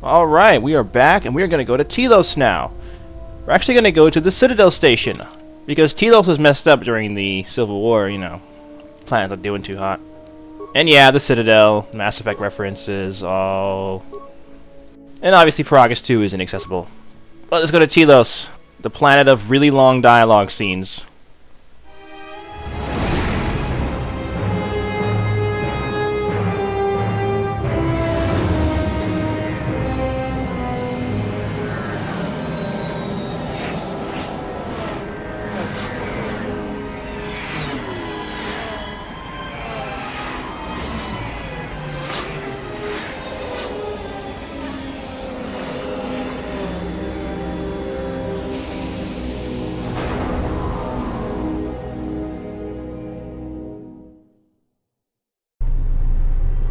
Alright, we are back, and we are going to go to Telos now. We're actually going to go to the Citadel Station, because Telos was messed up during the Civil War, you know. Planet's not doing too hot. And yeah, the Citadel, Mass Effect references, all... And obviously Paragus 2 is inaccessible. But let's go to Telos, the planet of really long dialogue scenes.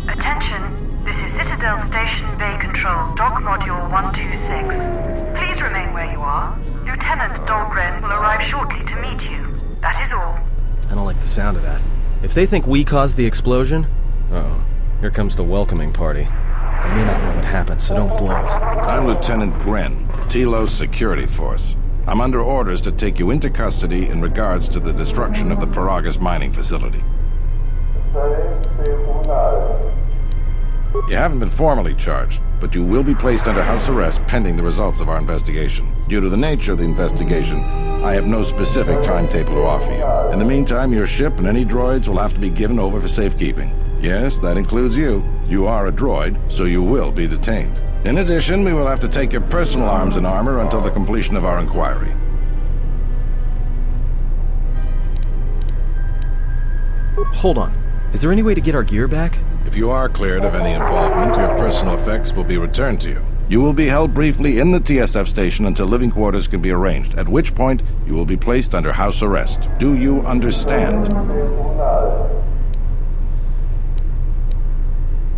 Attention, this is Citadel Station Bay Control, Dock Module 126. Please remain where you are. Lieutenant Dahlgren will arrive shortly to meet you. That is all. I don't like the sound of that. If they think we caused the explosion... Uh-oh. Here comes the welcoming party. They may not know what happened, so don't blow it. I'm Lieutenant Gren, Telos Security Force. I'm under orders to take you into custody in regards to the destruction of the Paragus mining facility. You haven't been formally charged, but you will be placed under house arrest pending the results of our investigation. Due to the nature of the investigation, I have no specific timetable to offer you. In the meantime, your ship and any droids will have to be given over for safekeeping. Yes, that includes you. You are a droid, so you will be detained. In addition, we will have to take your personal arms and armor until the completion of our inquiry. Hold on. Is there any way to get our gear back? If you are cleared of any involvement, your personal effects will be returned to you. You will be held briefly in the TSF station until living quarters can be arranged, at which point you will be placed under house arrest. Do you understand?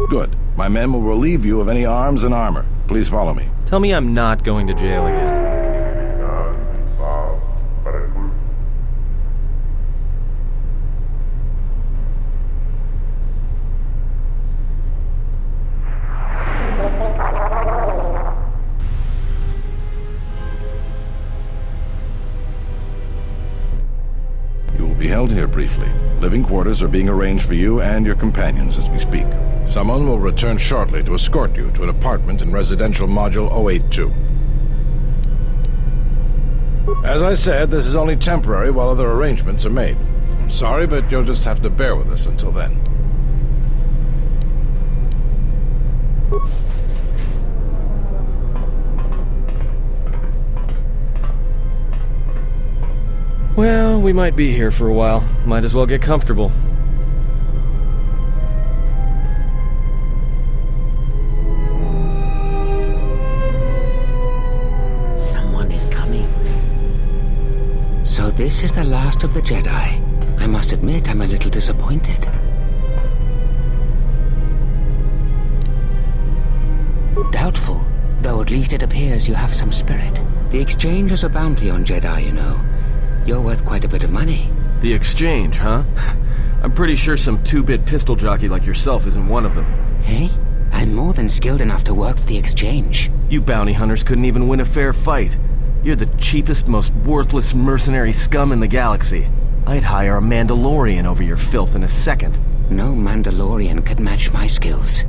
Good. My men will relieve you of any arms and armor. Please follow me. Tell me I'm not going to jail again. You will be held here briefly. Living quarters are being arranged for you and your companions as we speak. Someone will return shortly to escort you to an apartment in Residential Module 082. As I said, this is only temporary while other arrangements are made. I'm sorry, but you'll just have to bear with us until then. Well, we might be here for a while. Might as well get comfortable. Someone is coming. So this is the last of the Jedi. I must admit I'm a little disappointed. Doubtful, though at least it appears you have some spirit. The exchange is a bounty on Jedi, you know. You're worth quite a bit of money. The exchange, huh? I'm pretty sure some two-bit pistol jockey like yourself isn't one of them. Hey? I'm more than skilled enough to work for the exchange. You bounty hunters couldn't even win a fair fight. You're the cheapest, most worthless mercenary scum in the galaxy. I'd hire a Mandalorian over your filth in a second. No Mandalorian could match my skills.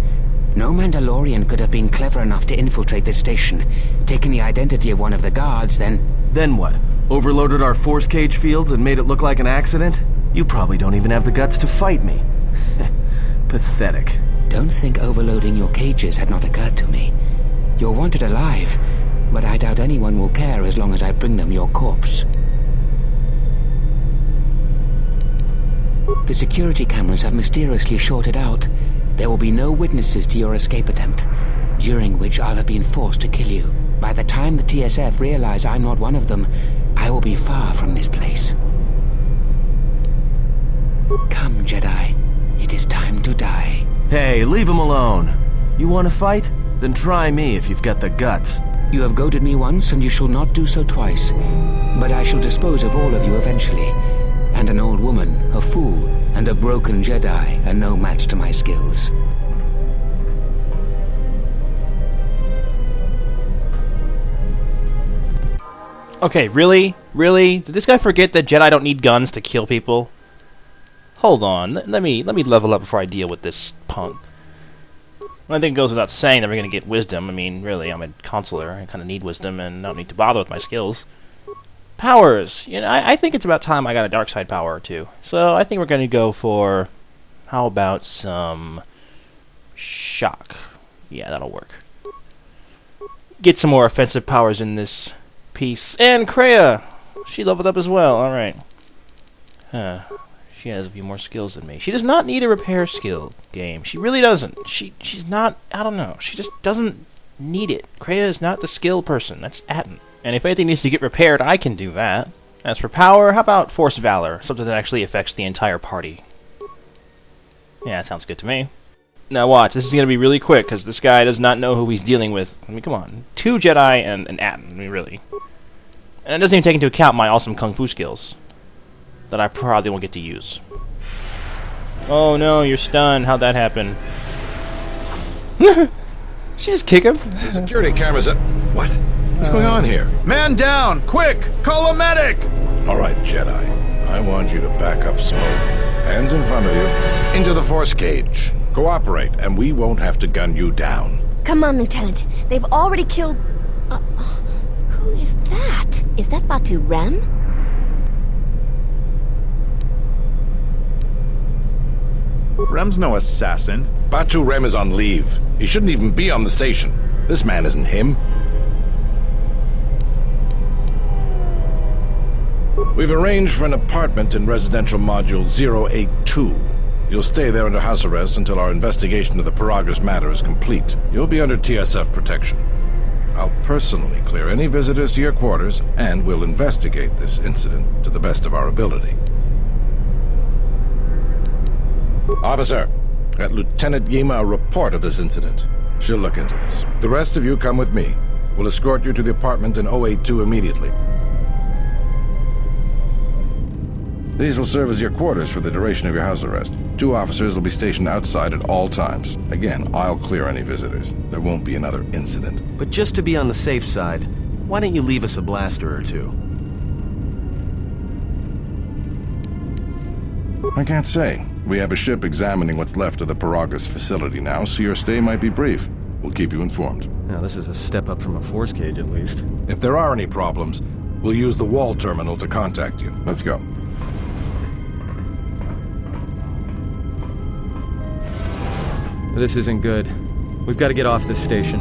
No Mandalorian could have been clever enough to infiltrate this station, taken the identity of one of the guards, then... Then what? Overloaded our force cage fields and made it look like an accident? You probably don't even have the guts to fight me. Pathetic. Don't think overloading your cages had not occurred to me. You're wanted alive, but I doubt anyone will care as long as I bring them your corpse. The security cameras have mysteriously shorted out. There will be no witnesses to your escape attempt, during which I'll have been forced to kill you. By the time the TSF realize I'm not one of them, I will be far from this place. Come, Jedi. It is time to die. Hey, leave him alone. You want to fight? Then try me if you've got the guts. You have goaded me once, and you shall not do so twice. But I shall dispose of all of you eventually. And an old woman, a fool, and a broken Jedi are no match to my skills. Okay, really? Really? Did this guy forget that Jedi don't need guns to kill people? Hold on. Let me level up before I deal with this punk. I think it goes without saying that we're going to get wisdom. I mean, really, I'm a consular. I kind of need wisdom and don't need to bother with my skills. Powers. You know, I think it's about time I got a dark side power or two. So I think we're going to go for... How about some... shock. Yeah, that'll work. Get some more offensive powers in this piece. And Kreia! She leveled up as well. Alright. Huh. She has a few more skills than me. She does not need a repair skill game. She really doesn't. She's not... I don't know. She just doesn't need it. Kreia is not the skill person. That's Atten. And if anything needs to get repaired, I can do that. As for power, how about Force Valor? Something that actually affects the entire party. Yeah, that sounds good to me. Now watch, this is going to be really quick, because this guy does not know who he's dealing with. I mean, come on. 2 Jedi and an Atten, I mean, really. And it doesn't even take into account my awesome Kung Fu skills. That I probably won't get to use. Oh no, you're stunned. How'd that happen? She just kick him? The security cameras up. What? What's going on here? Man down! Quick! Call a medic! All right, Jedi. I want you to back up slowly. Hands in front of you. Into the force cage. Cooperate, and we won't have to gun you down. Come on, Lieutenant. They've already killed... who is that? Is that Batu Rem? Rem's no assassin. Batu Rem is on leave. He shouldn't even be on the station. This man isn't him. We've arranged for an apartment in residential module 082. You'll stay there under house arrest until our investigation of the Paragus matter is complete. You'll be under TSF protection. I'll personally clear any visitors to your quarters, and we'll investigate this incident to the best of our ability. Officer, got Lieutenant Yima a report of this incident. She'll look into this. The rest of you come with me. We'll escort you to the apartment in 082 immediately. These will serve as your quarters for the duration of your house arrest. 2 officers will be stationed outside at all times. Again, I'll clear any visitors. There won't be another incident. But just to be on the safe side, why don't you leave us a blaster or 2? I can't say. We have a ship examining what's left of the Paragus facility now, so your stay might be brief. We'll keep you informed. Now, this is a step up from a force cage, at least. If there are any problems, we'll use the wall terminal to contact you. Let's go. This isn't good. We've got to get off this station.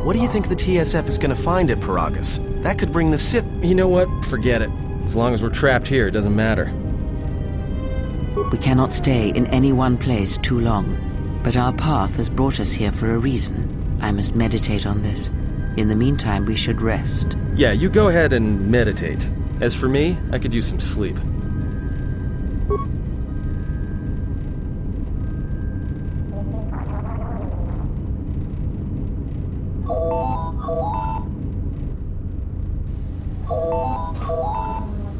What do you think the TSF is going to find at Paragus? That could bring the Sith... You know what? Forget it. As long as we're trapped here, it doesn't matter. We cannot stay in any one place too long, but our path has brought us here for a reason. I must meditate on this. In the meantime, we should rest. Yeah, you go ahead and meditate. As for me, I could use some sleep.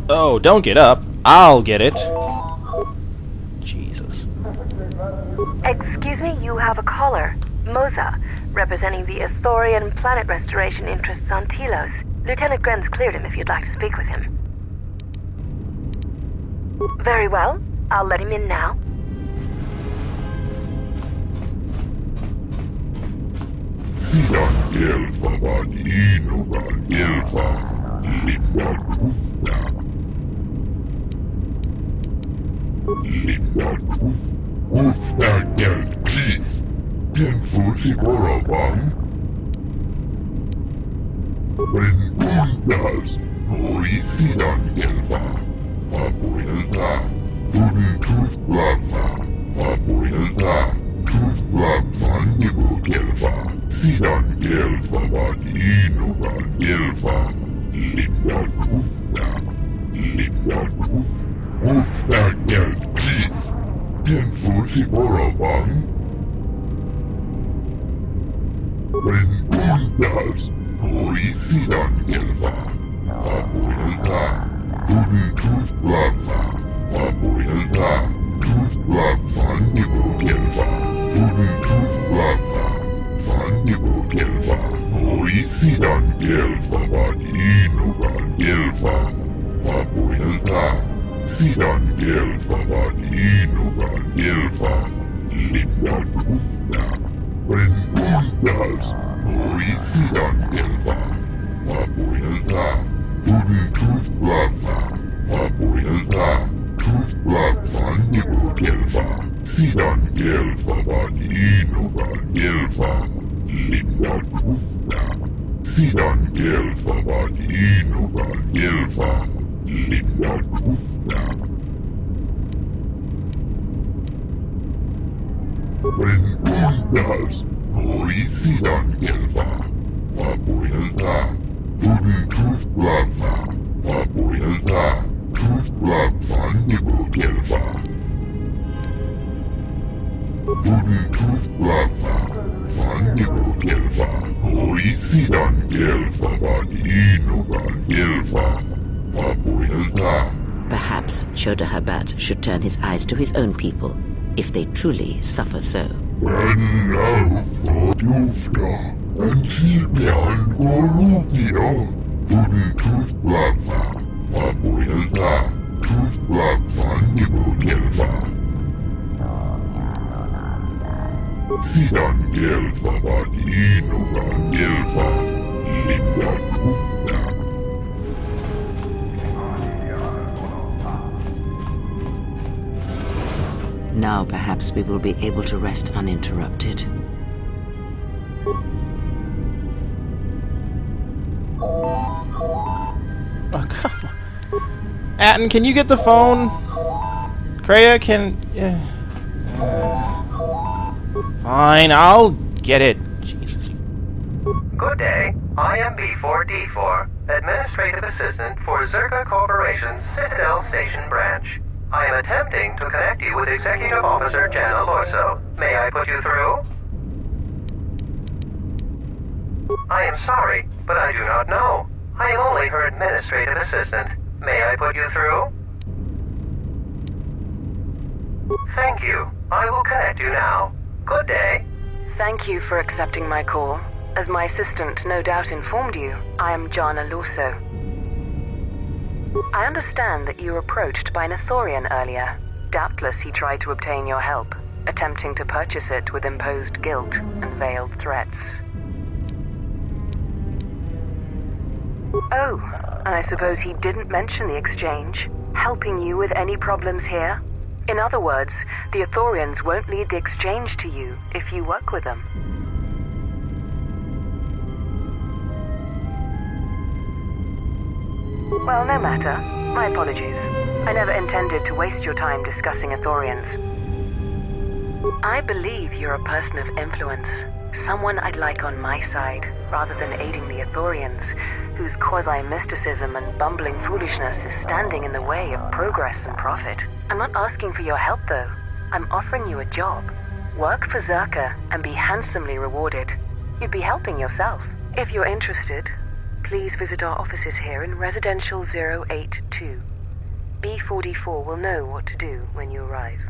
Oh, don't get up. I'll get it. Jesus. Excuse me, you have a caller. Moza, representing the Ithorian planet restoration interests on Telos. Lieutenant Grenz cleared him if you'd like to speak with him. Very well. I'll let him in now. Perhaps Chodahabat should turn his eyes to his own people, if they truly suffer so. Now perhaps we will be able to rest uninterrupted. Oh, come on. Atten, can you get the phone? Kreia, can... Fine, I'll get it. Jesus. Good day. I am B4D4, Administrative Assistant for Zerka Corporation's Citadel Station branch. I am attempting to connect you with Executive Officer Jana Lorso. May I put you through? I am sorry, but I do not know. I am only her Administrative Assistant. May I put you through? Thank you. I will connect you now. Good day. Thank you for accepting my call. As my assistant no doubt informed you, I am Jana Lorso. I understand that you were approached by an Ithorian earlier. Doubtless he tried to obtain your help, attempting to purchase it with imposed guilt and veiled threats. Oh, and I suppose he didn't mention the exchange, helping you with any problems here? In other words, the Ithorians won't lead the exchange to you if you work with them. Well, no matter. My apologies. I never intended to waste your time discussing Ithorians. I believe you're a person of influence, someone I'd like on my side, rather than aiding the Ithorians, whose quasi-mysticism and bumbling foolishness is standing in the way of progress and profit. I'm not asking for your help, though. I'm offering you a job. Work for Zerka and be handsomely rewarded. You'd be helping yourself. If you're interested, please visit our offices here in Residential 082. B44 will know what to do when you arrive.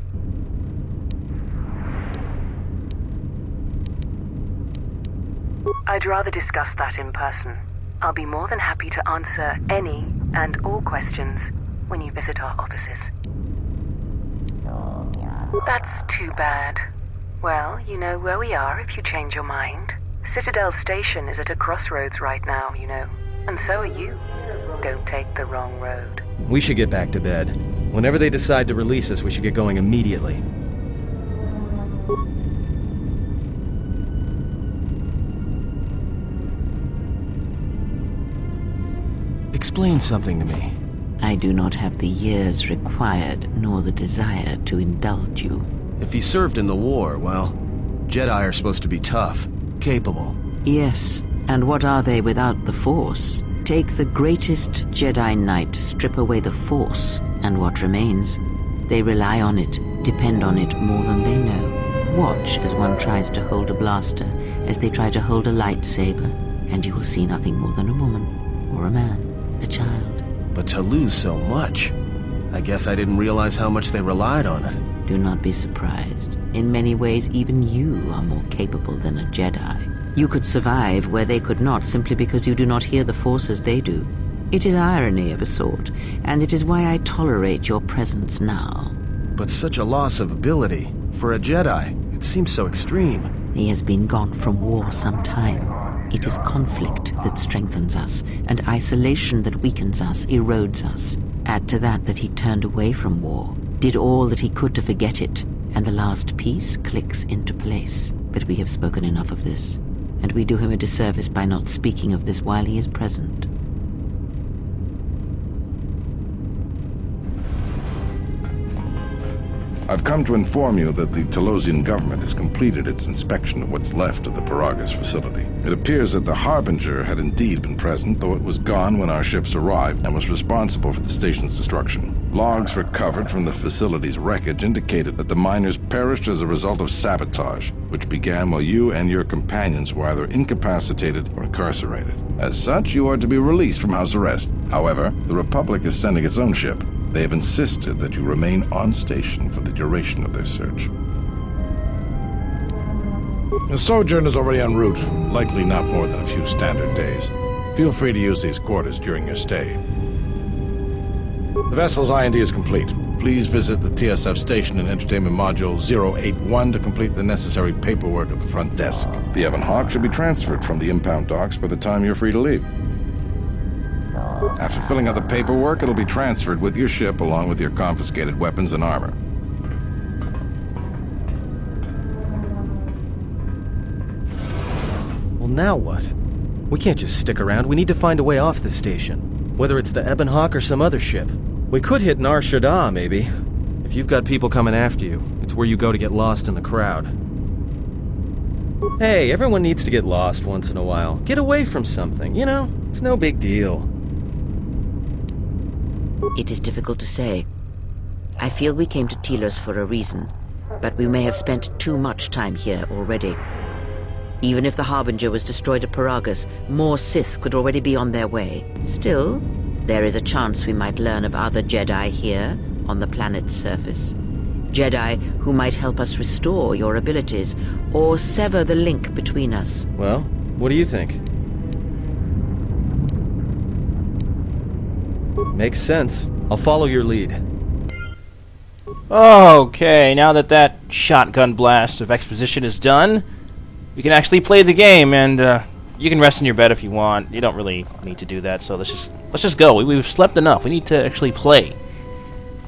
I'd rather discuss that in person. I'll be more than happy to answer any and all questions when you visit our offices. That's too bad. Well, you know where we are if you change your mind. Citadel Station is at a crossroads right now, you know. And so are you. Don't take the wrong road. We should get back to bed. Whenever they decide to release us, we should get going immediately. Explain something to me. I do not have the years required, nor the desire to indulge you. If he served in the war, well, Jedi are supposed to be tough, capable. Yes, and what are they without the Force? Take the greatest Jedi Knight, strip away the Force, and what remains? They rely on it, depend on it more than they know. Watch as one tries to hold a blaster, as they try to hold a lightsaber, and you will see nothing more than a woman, or a man, a child. But to lose so much, I guess I didn't realize how much they relied on it. Do not be surprised. In many ways, even you are more capable than a Jedi. You could survive where they could not simply because you do not hear the Force as they do. It is irony of a sort, and it is why I tolerate your presence now. But such a loss of ability. For a Jedi, it seems so extreme. He has been gone from war some time. It is conflict that strengthens us, and isolation that weakens us, erodes us. Add to that he turned away from war, did all that he could to forget it, and the last piece clicks into place. But we have spoken enough of this, and we do him a disservice by not speaking of this while he is present. I've come to inform you that the Telosian government has completed its inspection of what's left of the Paragas facility. It appears that the Harbinger had indeed been present, though it was gone when our ships arrived and was responsible for the station's destruction. Logs recovered from the facility's wreckage indicated that the miners perished as a result of sabotage, which began while you and your companions were either incapacitated or incarcerated. As such, you are to be released from house arrest. However, the Republic is sending its own ship. They have insisted that you remain on station for the duration of their search. The sojourn is already en route, likely not more than a few standard days. Feel free to use these quarters during your stay. The vessel's IND is complete. Please visit the TSF station and entertainment module 081 to complete the necessary paperwork at the front desk. The Ebon Hawk should be transferred from the impound docks by the time you're free to leave. After filling out the paperwork, it'll be transferred with your ship along with your confiscated weapons and armor. Well, now what? We can't just stick around. We need to find a way off the station. Whether it's the Ebon Hawk or some other ship. We could hit Nar Shaddaa, maybe. If you've got people coming after you, it's where you go to get lost in the crowd. Hey, everyone needs to get lost once in a while. Get away from something, you know? It's no big deal. It is difficult to say. I feel we came to Telos for a reason, but we may have spent too much time here already. Even if the Harbinger was destroyed at Paragas, more Sith could already be on their way. Still, there is a chance we might learn of other Jedi here, on the planet's surface. Jedi who might help us restore your abilities, or sever the link between us. Well, what do you think? Makes sense. I'll follow your lead. Okay, now that that shotgun blast of Exposition is done, we can actually play the game, and you can rest in your bed if you want. You don't really need to do that, so let's just go. We've slept enough. We need to actually play.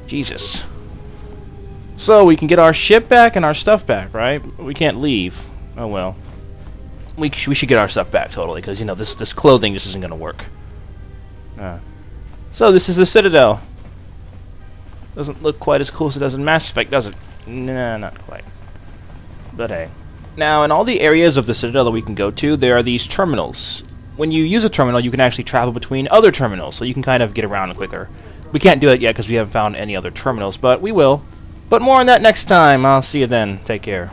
Jesus. So we can get our ship back and our stuff back, right? We can't leave. Oh well. We should get our stuff back totally, because you know this clothing just isn't gonna work. So this is the Citadel. Doesn't look quite as cool as it does in Mass Effect, does it? Nah, not quite. But hey. Now, in all the areas of the Citadel that we can go to, there are these terminals. When you use a terminal, you can actually travel between other terminals, so you can kind of get around quicker. We can't do it yet because we haven't found any other terminals, but we will. But more on that next time. I'll see you then. Take care.